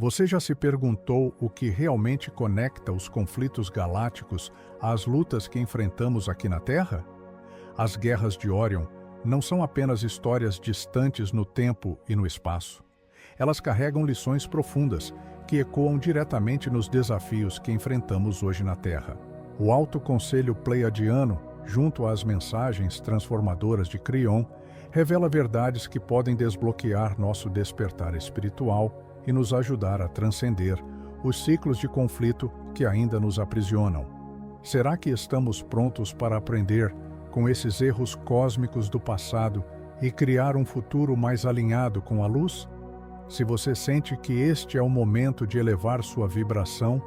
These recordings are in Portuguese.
Você já se perguntou o que realmente conecta os conflitos galácticos às lutas que enfrentamos aqui na Terra? As guerras de Órion não são apenas histórias distantes no tempo e no espaço. Elas carregam lições profundas que ecoam diretamente nos desafios que enfrentamos hoje na Terra. O Alto Conselho Pleiadiano, junto às mensagens transformadoras de Crion, revela verdades que podem desbloquear nosso despertar espiritual e nos ajudar a transcender os ciclos de conflito que ainda nos aprisionam. Será que estamos prontos para aprender com esses erros cósmicos do passado e criar um futuro mais alinhado com a luz? Se você sente que este é o momento de elevar sua vibração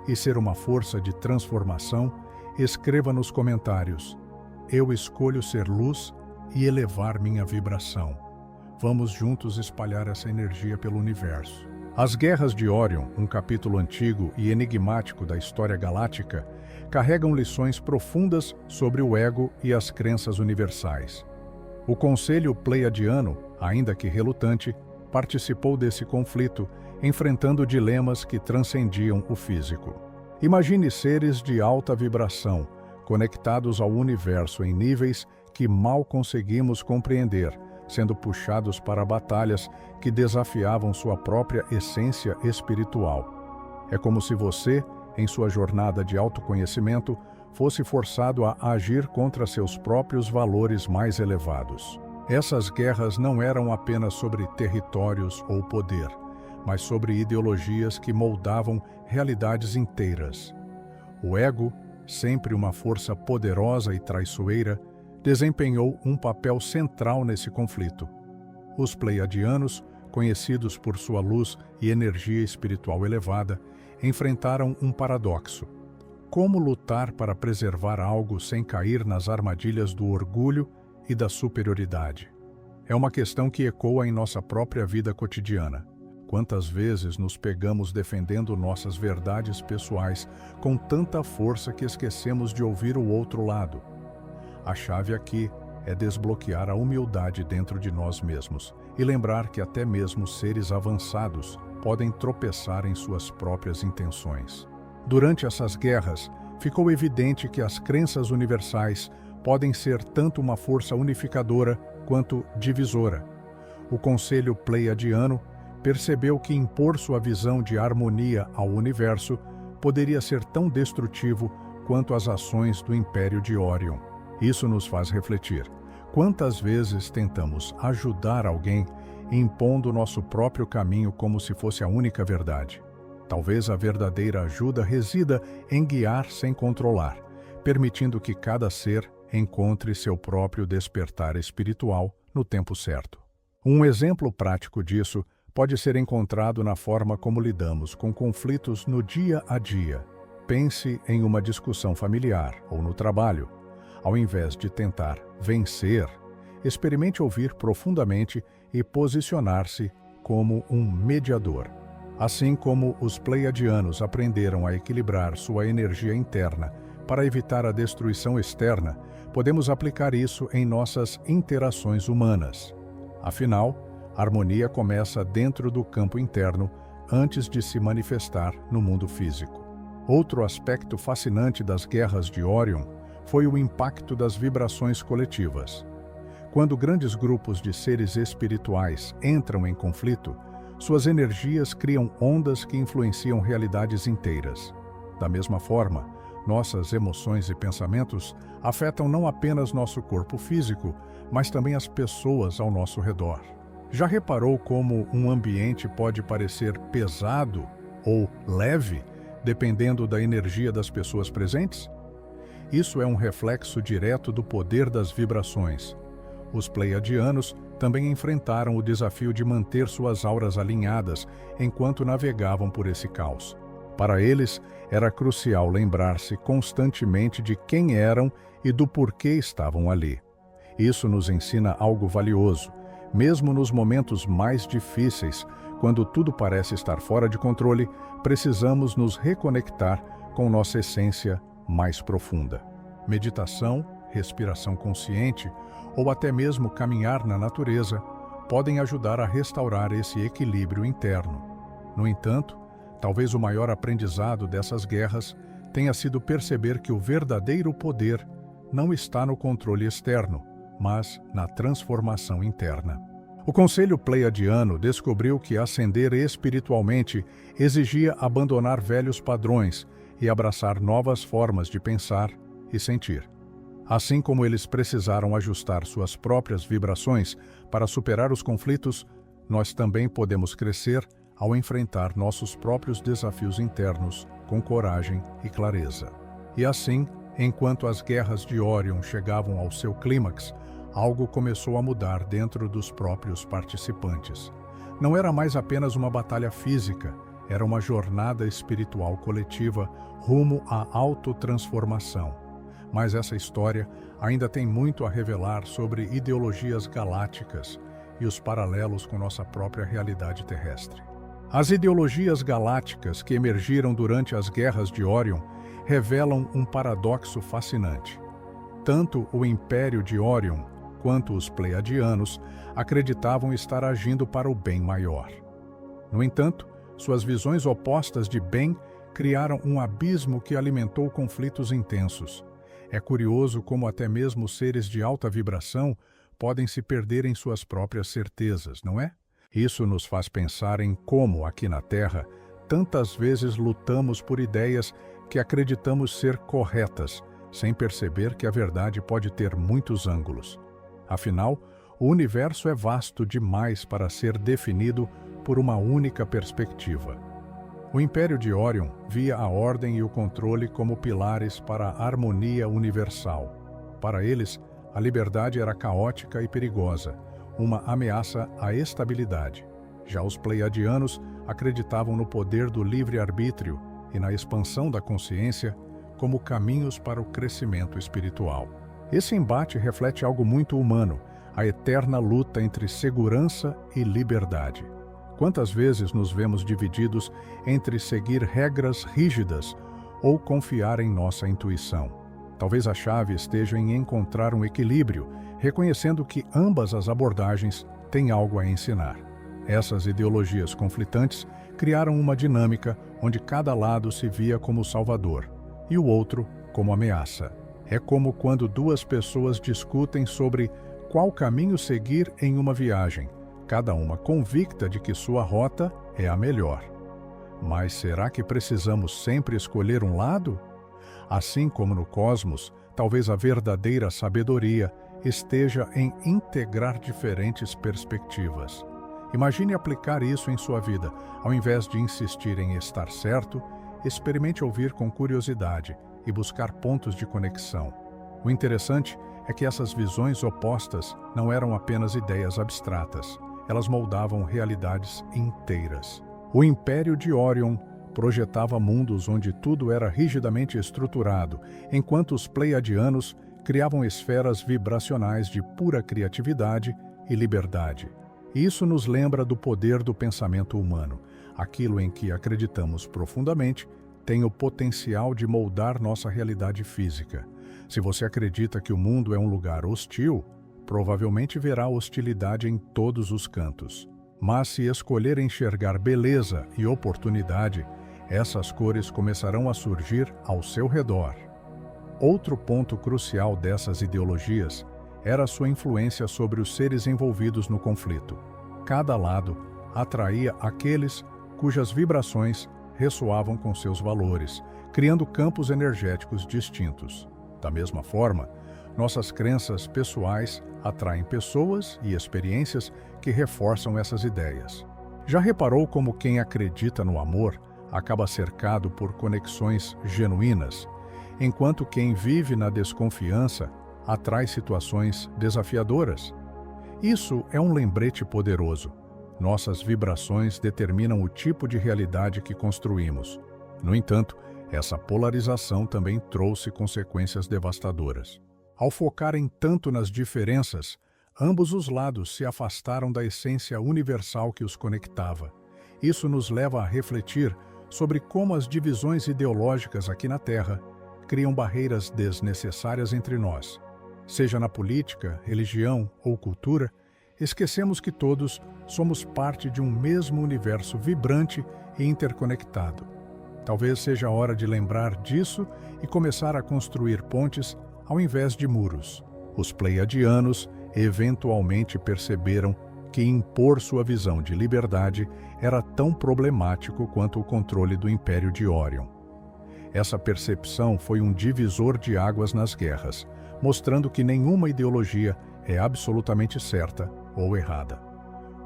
e ser uma força de transformação, escreva nos comentários: eu escolho ser luz e elevar minha vibração. Vamos juntos espalhar essa energia pelo universo. As Guerras de Órion, um capítulo antigo e enigmático da história galáctica, carregam lições profundas sobre o ego e as crenças universais. O Conselho Pleiadiano, ainda que relutante, participou desse conflito, enfrentando dilemas que transcendiam o físico. Imagine seres de alta vibração, conectados ao universo em níveis que mal conseguimos compreender, sendo puxados para batalhas que desafiavam sua própria essência espiritual. É como se você, em sua jornada de autoconhecimento, fosse forçado a agir contra seus próprios valores mais elevados. Essas guerras não eram apenas sobre territórios ou poder, mas sobre ideologias que moldavam realidades inteiras. O ego, sempre uma força poderosa e traiçoeira, desempenhou um papel central nesse conflito. Os Pleiadianos, conhecidos por sua luz e energia espiritual elevada, enfrentaram um paradoxo. Como lutar para preservar algo sem cair nas armadilhas do orgulho e da superioridade? É uma questão que ecoa em nossa própria vida cotidiana. Quantas vezes nos pegamos defendendo nossas verdades pessoais com tanta força que esquecemos de ouvir o outro lado? A chave aqui é desbloquear a humildade dentro de nós mesmos e lembrar que até mesmo seres avançados podem tropeçar em suas próprias intenções. Durante essas guerras, ficou evidente que as crenças universais podem ser tanto uma força unificadora quanto divisora. O Conselho Pleiadiano percebeu que impor sua visão de harmonia ao universo poderia ser tão destrutivo quanto as ações do Império de Órion. Isso nos faz refletir. Quantas vezes tentamos ajudar alguém impondo nosso próprio caminho como se fosse a única verdade? Talvez a verdadeira ajuda resida em guiar sem controlar, permitindo que cada ser encontre seu próprio despertar espiritual no tempo certo. Um exemplo prático disso pode ser encontrado na forma como lidamos com conflitos no dia a dia. Pense em uma discussão familiar ou no trabalho. Ao invés de tentar vencer, experimente ouvir profundamente e posicionar-se como um mediador. Assim como os Pleiadianos aprenderam a equilibrar sua energia interna para evitar a destruição externa, podemos aplicar isso em nossas interações humanas. Afinal, a harmonia começa dentro do campo interno antes de se manifestar no mundo físico. Outro aspecto fascinante das Guerras de Órion foi o impacto das vibrações coletivas. Quando grandes grupos de seres espirituais entram em conflito, suas energias criam ondas que influenciam realidades inteiras. Da mesma forma, nossas emoções e pensamentos afetam não apenas nosso corpo físico, mas também as pessoas ao nosso redor. Já reparou como um ambiente pode parecer pesado ou leve, dependendo da energia das pessoas presentes? Isso é um reflexo direto do poder das vibrações. Os Pleiadianos também enfrentaram o desafio de manter suas auras alinhadas enquanto navegavam por esse caos. Para eles, era crucial lembrar-se constantemente de quem eram e do porquê estavam ali. Isso nos ensina algo valioso. Mesmo nos momentos mais difíceis, quando tudo parece estar fora de controle, precisamos nos reconectar com nossa essência mais profunda. Meditação, respiração consciente ou até mesmo caminhar na natureza podem ajudar a restaurar esse equilíbrio interno. No entanto, talvez o maior aprendizado dessas guerras tenha sido perceber que o verdadeiro poder não está no controle externo, mas na transformação interna. O Conselho Pleiadiano descobriu que ascender espiritualmente exigia abandonar velhos padrões e abraçar novas formas de pensar e sentir. Assim como eles precisaram ajustar suas próprias vibrações para superar os conflitos, nós também podemos crescer ao enfrentar nossos próprios desafios internos com coragem e clareza. E assim, enquanto as guerras de Orion chegavam ao seu clímax, algo começou a mudar dentro dos próprios participantes. Não era mais apenas uma batalha física, era uma jornada espiritual coletiva rumo à autotransformação. Mas essa história ainda tem muito a revelar sobre ideologias galácticas e os paralelos com nossa própria realidade terrestre. As ideologias galácticas que emergiram durante as guerras de Orion revelam um paradoxo fascinante. Tanto o Império de Orion quanto os Pleiadianos acreditavam estar agindo para o bem maior. No entanto, suas visões opostas de bem criaram um abismo que alimentou conflitos intensos. É curioso como até mesmo seres de alta vibração podem se perder em suas próprias certezas, não é? Isso nos faz pensar em como, aqui na Terra, tantas vezes lutamos por ideias que acreditamos ser corretas, sem perceber que a verdade pode ter muitos ângulos. Afinal, o universo é vasto demais para ser definido por uma única perspectiva. O Império de Orion via a ordem e o controle como pilares para a harmonia universal. Para eles, a liberdade era caótica e perigosa, uma ameaça à estabilidade. Já os Pleiadianos acreditavam no poder do livre-arbítrio e na expansão da consciência como caminhos para o crescimento espiritual. Esse embate reflete algo muito humano, a eterna luta entre segurança e liberdade. Quantas vezes nos vemos divididos entre seguir regras rígidas ou confiar em nossa intuição? Talvez a chave esteja em encontrar um equilíbrio, reconhecendo que ambas as abordagens têm algo a ensinar. Essas ideologias conflitantes criaram uma dinâmica onde cada lado se via como salvador e o outro como ameaça. É como quando duas pessoas discutem sobre qual caminho seguir em uma viagem, cada uma convicta de que sua rota é a melhor. Mas será que precisamos sempre escolher um lado? Assim como no cosmos, talvez a verdadeira sabedoria esteja em integrar diferentes perspectivas. Imagine aplicar isso em sua vida. Ao invés de insistir em estar certo, experimente ouvir com curiosidade e buscar pontos de conexão. O interessante é que essas visões opostas não eram apenas ideias abstratas, elas moldavam realidades inteiras. O Império de Orion projetava mundos onde tudo era rigidamente estruturado, enquanto os Pleiadianos criavam esferas vibracionais de pura criatividade e liberdade. Isso nos lembra do poder do pensamento humano. Aquilo em que acreditamos profundamente tem o potencial de moldar nossa realidade física. Se você acredita que o mundo é um lugar hostil, provavelmente verá hostilidade em todos os cantos. Mas se escolher enxergar beleza e oportunidade, essas cores começarão a surgir ao seu redor. Outro ponto crucial dessas ideologias era sua influência sobre os seres envolvidos no conflito. Cada lado atraía aqueles cujas vibrações ressoavam com seus valores, criando campos energéticos distintos. Da mesma forma, nossas crenças pessoais atraem pessoas e experiências que reforçam essas ideias. Já reparou como quem acredita no amor acaba cercado por conexões genuínas, enquanto quem vive na desconfiança atrai situações desafiadoras? Isso é um lembrete poderoso. Nossas vibrações determinam o tipo de realidade que construímos. No entanto, essa polarização também trouxe consequências devastadoras. Ao focarem tanto nas diferenças, ambos os lados se afastaram da essência universal que os conectava. Isso nos leva a refletir sobre como as divisões ideológicas aqui na Terra criam barreiras desnecessárias entre nós. Seja na política, religião ou cultura, esquecemos que todos somos parte de um mesmo universo vibrante e interconectado. Talvez seja a hora de lembrar disso e começar a construir pontes ao invés de muros. Os Pleiadianos eventualmente perceberam que impor sua visão de liberdade era tão problemático quanto o controle do Império de Órion. Essa percepção foi um divisor de águas nas guerras, mostrando que nenhuma ideologia é absolutamente certa ou errada.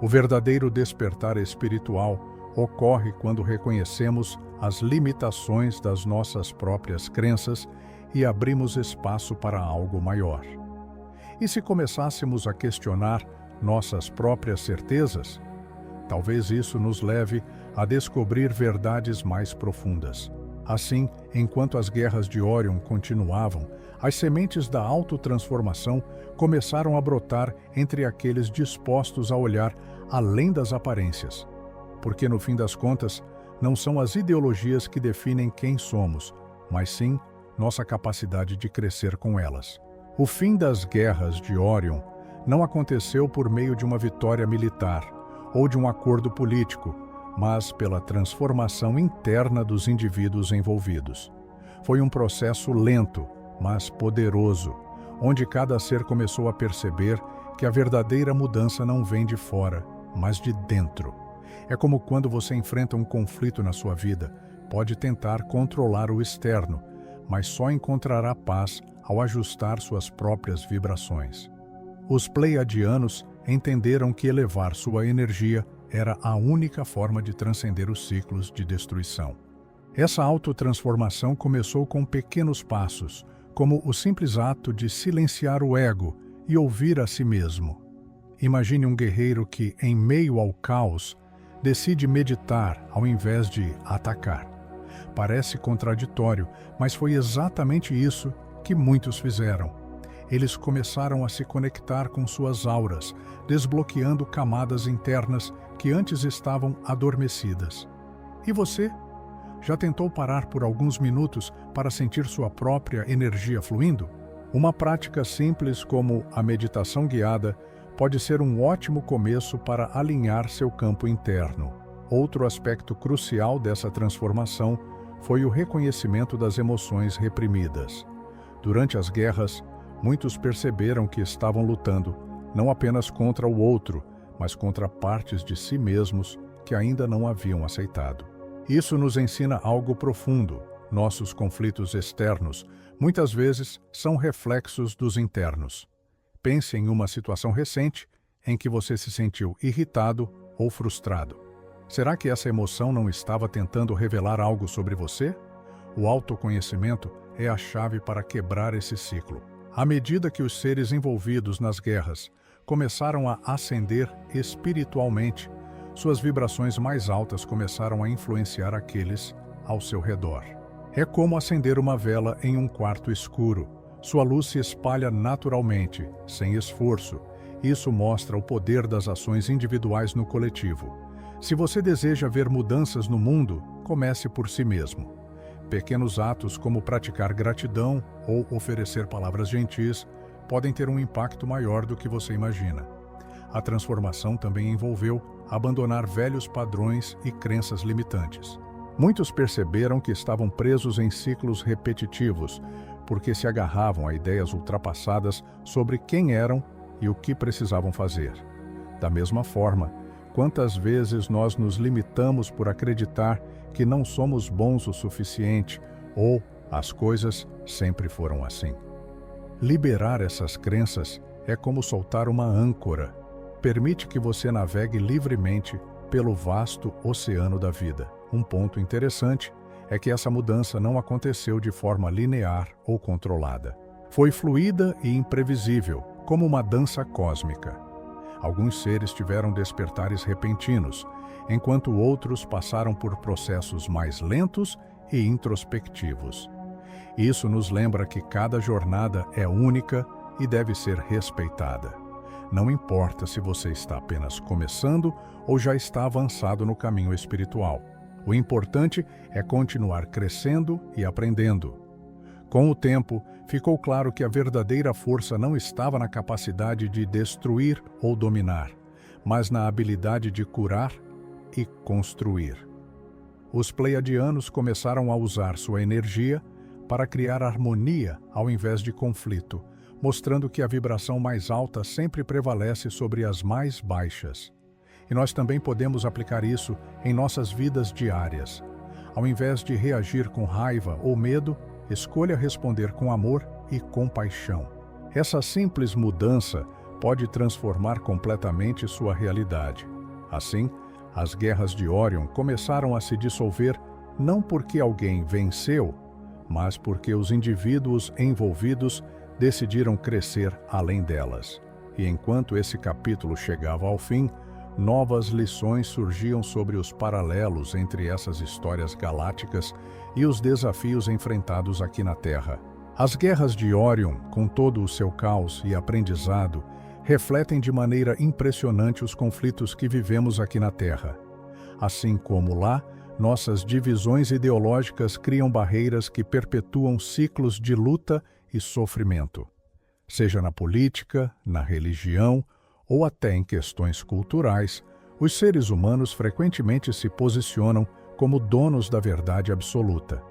O verdadeiro despertar espiritual ocorre quando reconhecemos as limitações das nossas próprias crenças e abrimos espaço para algo maior. E se começássemos a questionar nossas próprias certezas? Talvez isso nos leve a descobrir verdades mais profundas. Assim, enquanto as guerras de Órion continuavam, as sementes da autotransformação começaram a brotar entre aqueles dispostos a olhar além das aparências. Porque, no fim das contas, não são as ideologias que definem quem somos, mas sim nossa capacidade de crescer com elas. O fim das guerras de Órion não aconteceu por meio de uma vitória militar ou de um acordo político, mas pela transformação interna dos indivíduos envolvidos. Foi um processo lento, mas poderoso, onde cada ser começou a perceber que a verdadeira mudança não vem de fora, mas de dentro. É como quando você enfrenta um conflito na sua vida, pode tentar controlar o externo, mas só encontrará paz ao ajustar suas próprias vibrações. Os Pleiadianos entenderam que elevar sua energia era a única forma de transcender os ciclos de destruição. Essa autotransformação começou com pequenos passos, como o simples ato de silenciar o ego e ouvir a si mesmo. Imagine um guerreiro que, em meio ao caos, decide meditar ao invés de atacar. Parece contraditório, mas foi exatamente isso que muitos fizeram. Eles começaram a se conectar com suas auras, desbloqueando camadas internas que antes estavam adormecidas. E você? Já tentou parar por alguns minutos para sentir sua própria energia fluindo? Uma prática simples como a meditação guiada pode ser um ótimo começo para alinhar seu campo interno. Outro aspecto crucial dessa transformação foi o reconhecimento das emoções reprimidas. Durante as guerras, muitos perceberam que estavam lutando não apenas contra o outro, mas contra partes de si mesmos que ainda não haviam aceitado. Isso nos ensina algo profundo. Nossos conflitos externos muitas vezes são reflexos dos internos. Pense em uma situação recente em que você se sentiu irritado ou frustrado. Será que essa emoção não estava tentando revelar algo sobre você? O autoconhecimento é a chave para quebrar esse ciclo. À medida que os seres envolvidos nas guerras começaram a ascender espiritualmente, suas vibrações mais altas começaram a influenciar aqueles ao seu redor. É como acender uma vela em um quarto escuro. Sua luz se espalha naturalmente, sem esforço. Isso mostra o poder das ações individuais no coletivo. Se você deseja ver mudanças no mundo, comece por si mesmo. Pequenos atos como praticar gratidão ou oferecer palavras gentis podem ter um impacto maior do que você imagina. A transformação também envolveu abandonar velhos padrões e crenças limitantes. Muitos perceberam que estavam presos em ciclos repetitivos, porque se agarravam a ideias ultrapassadas sobre quem eram e o que precisavam fazer. Da mesma forma, quantas vezes nós nos limitamos por acreditar que não somos bons o suficiente ou as coisas sempre foram assim. Liberar essas crenças é como soltar uma âncora. Permite que você navegue livremente pelo vasto oceano da vida. Um ponto interessante é que essa mudança não aconteceu de forma linear ou controlada. Foi fluida e imprevisível, como uma dança cósmica. Alguns seres tiveram despertares repentinos, enquanto outros passaram por processos mais lentos e introspectivos. Isso nos lembra que cada jornada é única e deve ser respeitada. Não importa se você está apenas começando ou já está avançado no caminho espiritual. O importante é continuar crescendo e aprendendo. Com o tempo, ficou claro que a verdadeira força não estava na capacidade de destruir ou dominar, mas na habilidade de curar e construir. Os pleiadianos começaram a usar sua energia para criar harmonia ao invés de conflito, mostrando que a vibração mais alta sempre prevalece sobre as mais baixas. E nós também podemos aplicar isso em nossas vidas diárias. Ao invés de reagir com raiva ou medo, escolha responder com amor e compaixão. Essa simples mudança pode transformar completamente sua realidade. Assim, as guerras de Órion começaram a se dissolver não porque alguém venceu, mas porque os indivíduos envolvidos decidiram crescer além delas. E enquanto esse capítulo chegava ao fim, novas lições surgiam sobre os paralelos entre essas histórias galácticas e os desafios enfrentados aqui na Terra. As guerras de Órion, com todo o seu caos e aprendizado, refletem de maneira impressionante os conflitos que vivemos aqui na Terra. Assim como lá, nossas divisões ideológicas criam barreiras que perpetuam ciclos de luta e sofrimento. Seja na política, na religião ou até em questões culturais, os seres humanos frequentemente se posicionam como donos da verdade absoluta.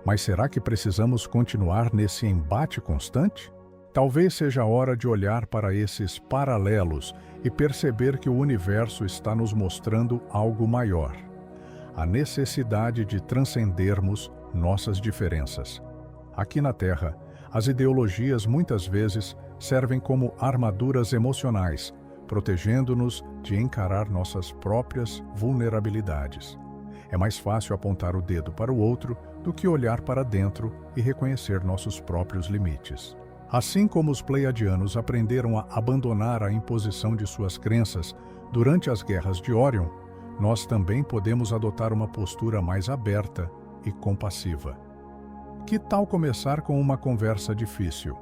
Mas será que precisamos continuar nesse embate constante? Talvez seja a hora de olhar para esses paralelos e perceber que o universo está nos mostrando algo maior: a necessidade de transcendermos nossas diferenças. Aqui na Terra, as ideologias muitas vezes servem como armaduras emocionais, protegendo-nos de encarar nossas próprias vulnerabilidades. É mais fácil apontar o dedo para o outro do que olhar para dentro e reconhecer nossos próprios limites. Assim como os pleiadianos aprenderam a abandonar a imposição de suas crenças durante as guerras de Órion, nós também podemos adotar uma postura mais aberta e compassiva. Que tal começar com uma conversa difícil?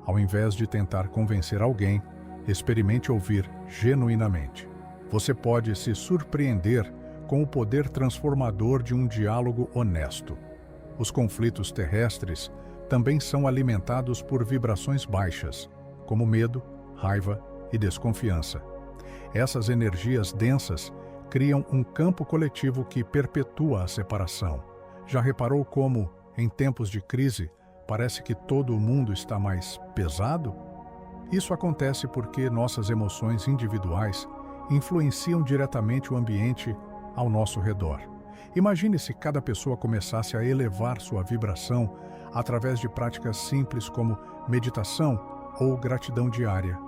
Ao invés de tentar convencer alguém, experimente ouvir genuinamente. Você pode se surpreender com o poder transformador de um diálogo honesto. Os conflitos terrestres também são alimentados por vibrações baixas, como medo, raiva e desconfiança. Essas energias densas criam um campo coletivo que perpetua a separação. Já reparou como, em tempos de crise, parece que todo o mundo está mais pesado? Isso acontece porque nossas emoções individuais influenciam diretamente o ambiente ao nosso redor. Imagine se cada pessoa começasse a elevar sua vibração através de práticas simples como meditação ou gratidão diária.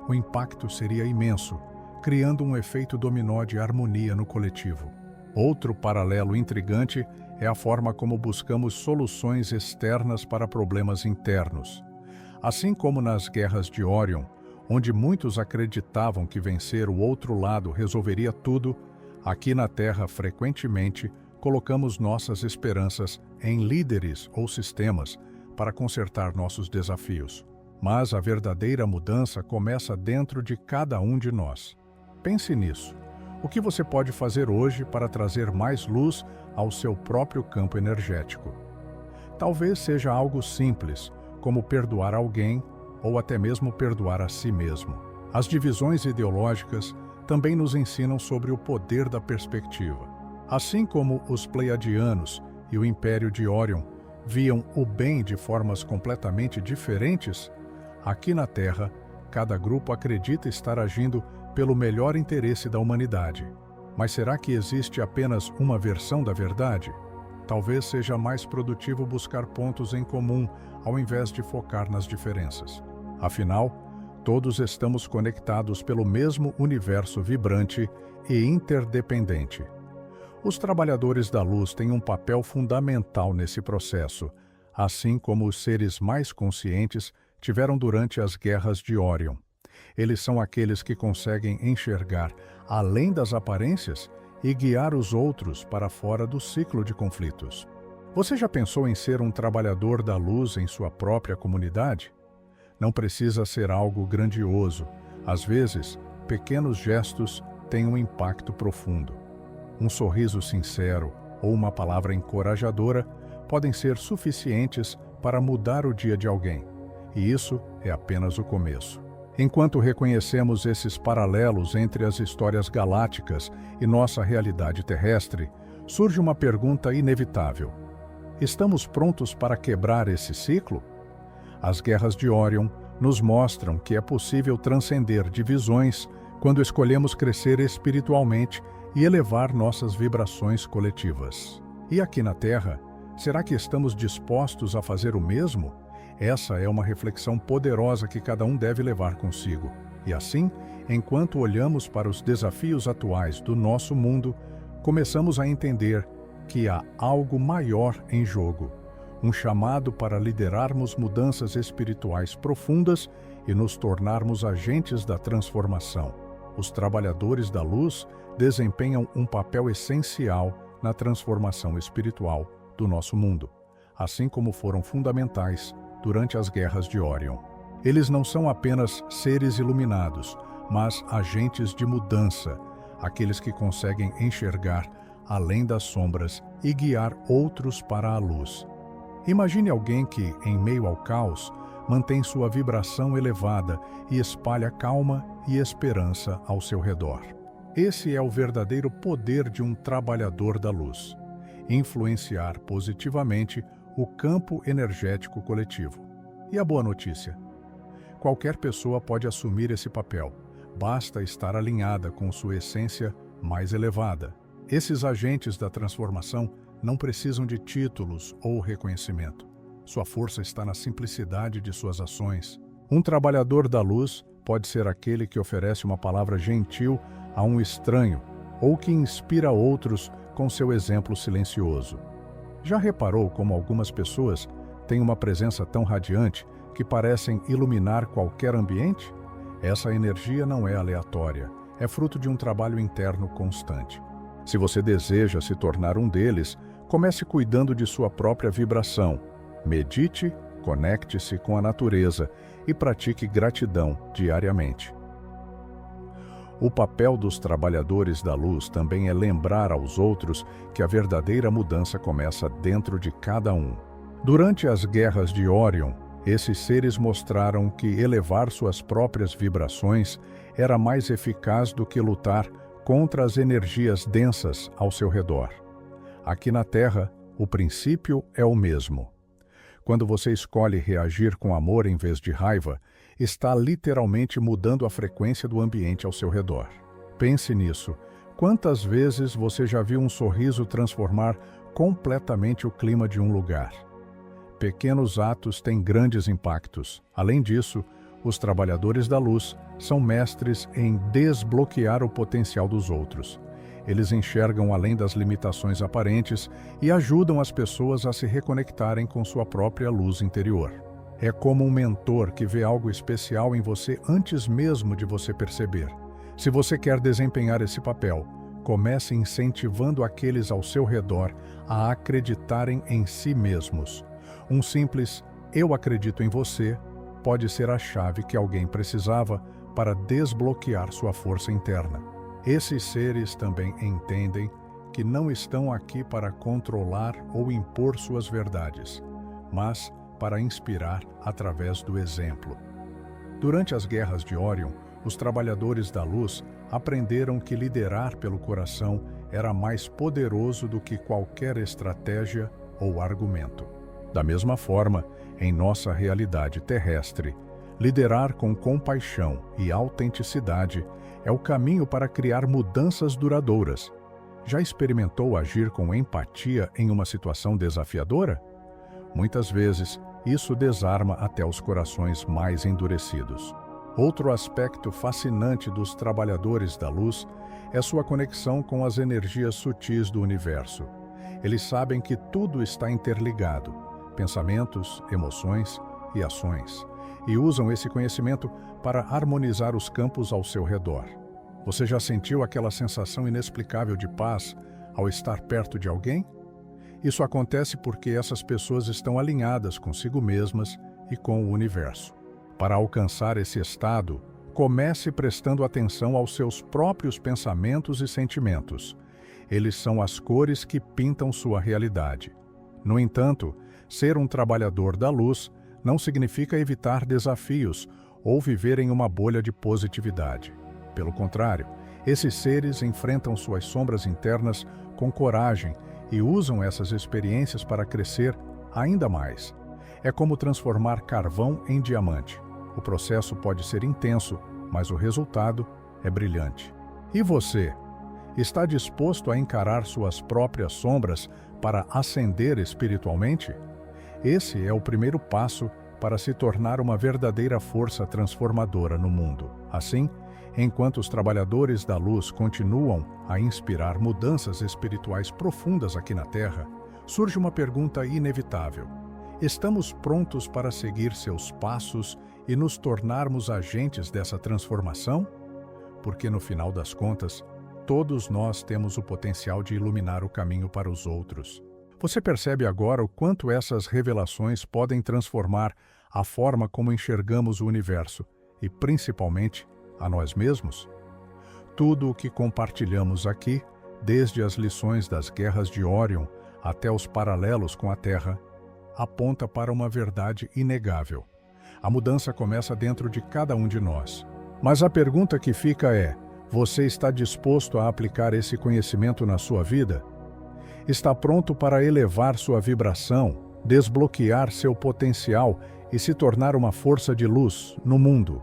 O impacto seria imenso, criando um efeito dominó de harmonia no coletivo. Outro paralelo intrigante é a forma como buscamos soluções externas para problemas internos. Assim como nas guerras de Órion, onde muitos acreditavam que vencer o outro lado resolveria tudo, aqui na Terra frequentemente colocamos nossas esperanças em líderes ou sistemas para consertar nossos desafios. Mas a verdadeira mudança começa dentro de cada um de nós. Pense nisso. O que você pode fazer hoje para trazer mais luz ao seu próprio campo energético? Talvez seja algo simples, como perdoar alguém ou até mesmo perdoar a si mesmo. As divisões ideológicas também nos ensinam sobre o poder da perspectiva. Assim como os pleiadianos e o Império de Órion viam o bem de formas completamente diferentes, aqui na Terra, cada grupo acredita estar agindo pelo melhor interesse da humanidade. Mas será que existe apenas uma versão da verdade? Talvez seja mais produtivo buscar pontos em comum ao invés de focar nas diferenças. Afinal, todos estamos conectados pelo mesmo universo vibrante e interdependente. Os trabalhadores da luz têm um papel fundamental nesse processo, assim como os seres mais conscientes tiveram durante as guerras de Órion. Eles são aqueles que conseguem enxergar além das aparências e guiar os outros para fora do ciclo de conflitos. Você já pensou em ser um trabalhador da luz em sua própria comunidade? Não precisa ser algo grandioso. Às vezes, pequenos gestos têm um impacto profundo. Um sorriso sincero ou uma palavra encorajadora podem ser suficientes para mudar o dia de alguém. E isso é apenas o começo. Enquanto reconhecemos esses paralelos entre as histórias galácticas e nossa realidade terrestre, surge uma pergunta inevitável: estamos prontos para quebrar esse ciclo? As guerras de Órion nos mostram que é possível transcender divisões quando escolhemos crescer espiritualmente e elevar nossas vibrações coletivas. E aqui na Terra, será que estamos dispostos a fazer o mesmo? Essa é uma reflexão poderosa que cada um deve levar consigo. E assim, enquanto olhamos para os desafios atuais do nosso mundo, começamos a entender que há algo maior em jogo, um chamado para liderarmos mudanças espirituais profundas e nos tornarmos agentes da transformação. Os trabalhadores da luz desempenham um papel essencial na transformação espiritual do nosso mundo, assim como foram fundamentais durante as guerras de Órion. Eles não são apenas seres iluminados, mas agentes de mudança, aqueles que conseguem enxergar além das sombras e guiar outros para a luz. Imagine alguém que, em meio ao caos, mantém sua vibração elevada e espalha calma e esperança ao seu redor. Esse é o verdadeiro poder de um trabalhador da luz: influenciar positivamente o campo energético coletivo. E a boa notícia: qualquer pessoa pode assumir esse papel, basta estar alinhada com sua essência mais elevada. Esses agentes da transformação não precisam de títulos ou reconhecimento. Sua força está na simplicidade de suas ações. Um trabalhador da luz pode ser aquele que oferece uma palavra gentil a um estranho ou que inspira outros com seu exemplo silencioso. Já reparou como algumas pessoas têm uma presença tão radiante que parecem iluminar qualquer ambiente? Essa energia não é aleatória, é fruto de um trabalho interno constante. Se você deseja se tornar um deles, comece cuidando de sua própria vibração. Medite, conecte-se com a natureza e pratique gratidão diariamente. O papel dos trabalhadores da luz também é lembrar aos outros que a verdadeira mudança começa dentro de cada um. Durante as guerras de Órion, esses seres mostraram que elevar suas próprias vibrações era mais eficaz do que lutar contra as energias densas ao seu redor. Aqui na Terra, o princípio é o mesmo. Quando você escolhe reagir com amor em vez de raiva, está literalmente mudando a frequência do ambiente ao seu redor. Pense nisso. Quantas vezes você já viu um sorriso transformar completamente o clima de um lugar? Pequenos atos têm grandes impactos. Além disso, os trabalhadores da luz são mestres em desbloquear o potencial dos outros. Eles enxergam além das limitações aparentes e ajudam as pessoas a se reconectarem com sua própria luz interior. É como um mentor que vê algo especial em você antes mesmo de você perceber. Se você quer desempenhar esse papel, comece incentivando aqueles ao seu redor a acreditarem em si mesmos. Um simples "eu acredito em você" pode ser a chave que alguém precisava para desbloquear sua força interna. Esses seres também entendem que não estão aqui para controlar ou impor suas verdades, mas para inspirar através do exemplo. Durante as guerras de Órion, os trabalhadores da luz aprenderam que liderar pelo coração era mais poderoso do que qualquer estratégia ou argumento. Da mesma forma, em nossa realidade terrestre, liderar com compaixão e autenticidade é o caminho para criar mudanças duradouras. Já experimentou agir com empatia em uma situação desafiadora? Muitas vezes, isso desarma até os corações mais endurecidos. Outro aspecto fascinante dos trabalhadores da luz é sua conexão com as energias sutis do universo. Eles sabem que tudo está interligado: pensamentos, emoções e ações, e usam esse conhecimento para harmonizar os campos ao seu redor. Você já sentiu aquela sensação inexplicável de paz ao estar perto de alguém? Isso acontece porque essas pessoas estão alinhadas consigo mesmas e com o universo. Para alcançar esse estado, comece prestando atenção aos seus próprios pensamentos e sentimentos. Eles são as cores que pintam sua realidade. No entanto, ser um trabalhador da luz não significa evitar desafios ou viver em uma bolha de positividade. Pelo contrário, esses seres enfrentam suas sombras internas com coragem e usam essas experiências para crescer ainda mais. É como transformar carvão em diamante. O processo pode ser intenso, mas o resultado é brilhante. E você? Está disposto a encarar suas próprias sombras para ascender espiritualmente? Esse é o primeiro passo para se tornar uma verdadeira força transformadora no mundo. Assim, enquanto os trabalhadores da luz continuam a inspirar mudanças espirituais profundas aqui na Terra, surge uma pergunta inevitável. Estamos prontos para seguir seus passos e nos tornarmos agentes dessa transformação? Porque no final das contas, todos nós temos o potencial de iluminar o caminho para os outros. Você percebe agora o quanto essas revelações podem transformar a forma como enxergamos o universo e, principalmente, a nós mesmos? Tudo o que compartilhamos aqui, desde as lições das guerras de Órion até os paralelos com a Terra, aponta para uma verdade inegável. A mudança começa dentro de cada um de nós. Mas a pergunta que fica é: você está disposto a aplicar esse conhecimento na sua vida? Está pronto para elevar sua vibração, desbloquear seu potencial e se tornar uma força de luz no mundo?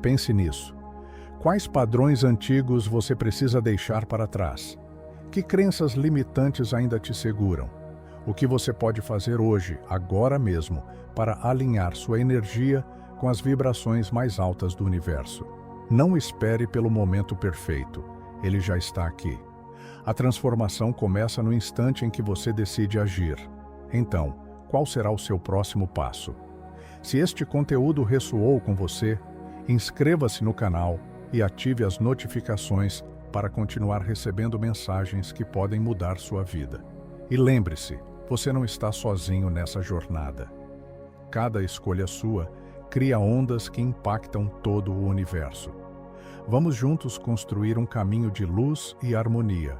Pense nisso. Quais padrões antigos você precisa deixar para trás? Que crenças limitantes ainda te seguram? O que você pode fazer hoje, agora mesmo, para alinhar sua energia com as vibrações mais altas do universo? Não espere pelo momento perfeito. Ele já está aqui. A transformação começa no instante em que você decide agir. Então, qual será o seu próximo passo? Se este conteúdo ressoou com você, inscreva-se no canal e ative as notificações para continuar recebendo mensagens que podem mudar sua vida. E lembre-se, você não está sozinho nessa jornada. Cada escolha sua cria ondas que impactam todo o universo. Vamos juntos construir um caminho de luz e harmonia.